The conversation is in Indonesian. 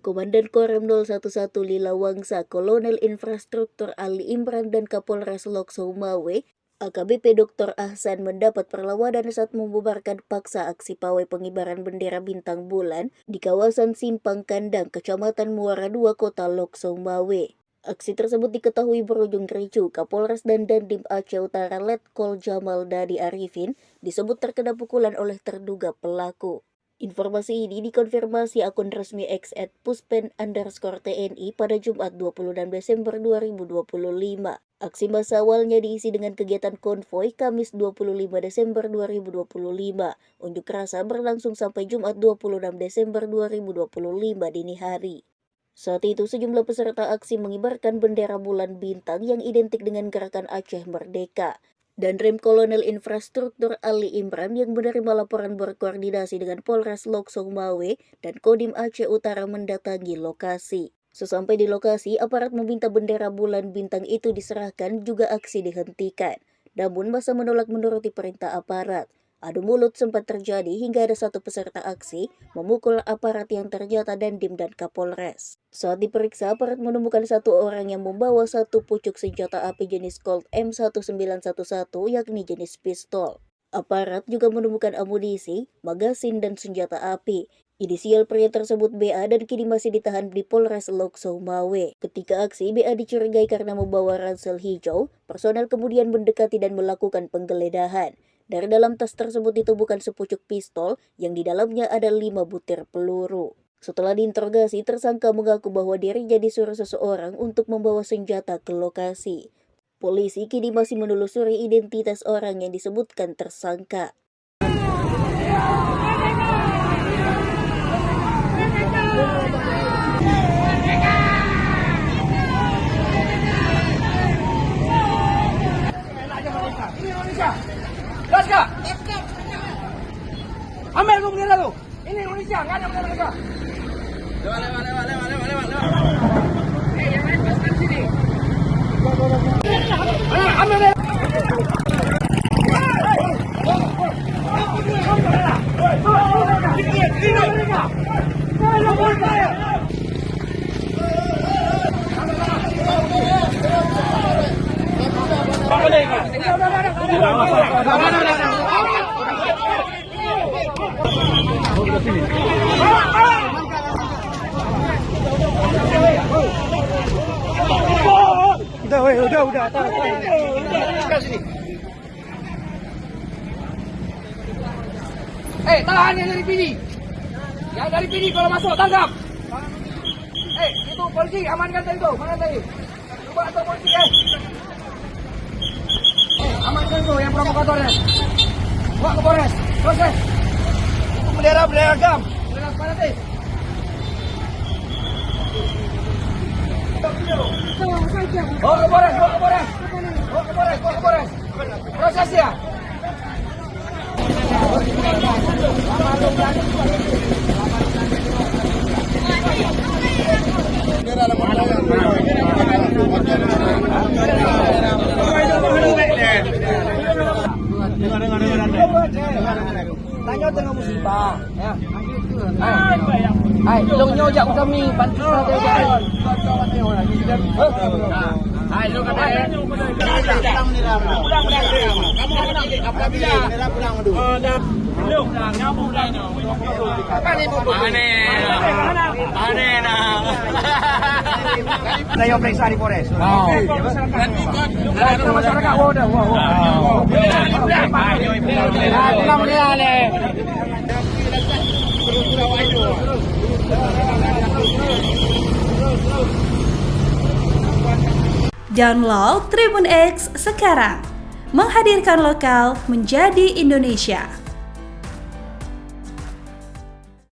Komandan Korem 011 Lila Wangsa, Kolonel Infrastruktur Ali Imran dan Kapolres Lok Sumawe, AKBP Dr. Ahsan mendapat perlawanan saat membubarkan paksa aksi pawai pengibaran bendera bintang bulan di kawasan Simpang Kandang, Kecamatan Muara II, Kota Lok Sumawe. Aksi tersebut diketahui berujung ricuh. Kapolres dan Dandim Aceh Utara Letkol Jamal Dadi Arifin disebut terkena pukulan oleh terduga pelaku. Informasi ini dikonfirmasi akun resmi X @puspen_TNI pada Jumat 26 Desember 2025. Aksi massa awalnya diisi dengan kegiatan konvoi Kamis 25 Desember 2025. Unjuk rasa berlangsung sampai Jumat 26 Desember 2025 dini hari. Saat itu sejumlah peserta aksi mengibarkan bendera bulan bintang yang identik dengan gerakan Aceh Merdeka. Dan Rem Kolonel Infrastruktur Ali Imran yang menerima laporan berkoordinasi dengan Polres Lok Sumawe dan Kodim Aceh Utara mendatangi lokasi. Sesampai di lokasi, aparat meminta bendera bulan bintang itu diserahkan, juga aksi dihentikan. Namun massa menolak menuruti perintah aparat. Adu mulut sempat terjadi hingga ada satu peserta aksi memukul aparat yang ternyata Dandim dan Kapolres. Saat diperiksa, aparat menemukan satu orang yang membawa satu pucuk senjata api jenis Colt M1911 yakni jenis pistol. Aparat juga menemukan amunisi, magasin, dan senjata api. Inisial pria tersebut BA dan kini masih ditahan di Polres Lok Sumawe. Ketika aksi, BA dicurigai karena membawa ransel hijau. Personel kemudian mendekati dan melakukan penggeledahan. Dari dalam tas tersebut ditemukan sepucuk pistol yang di dalamnya ada 5 butir peluru. Setelah diinterogasi, tersangka mengaku bahwa dirinya disuruh seseorang untuk membawa senjata ke lokasi. Polisi kini masih menelusuri identitas orang yang disebutkan tersangka. Gas! Ambil tuh bendera tuh. Ini Indonesia, nggak ada bendera mereka. Lewat. Yang lain pas kan sini. Ambil bendera. Udah. Sini. Tahan yang dari PD. Yang dari PD kalau masuk tangkap. Itu polisi, amankan tadi itu. Mana tadi? Coba atau polisi, amankan itu yang provokatornya. Bawa ke Polres. Proses. Itu bendera agam. Bendera separatis. Bawa ke Polres. Proses ya. Tanya tengah musibah, ya. Hai, tolong nyojak kami bantu saya. Hai, lu kata ya. Ada yang periksa di Polres. Masyarakat wadah. Download Tribun X sekarang, menghadirkan lokal menjadi Indonesia.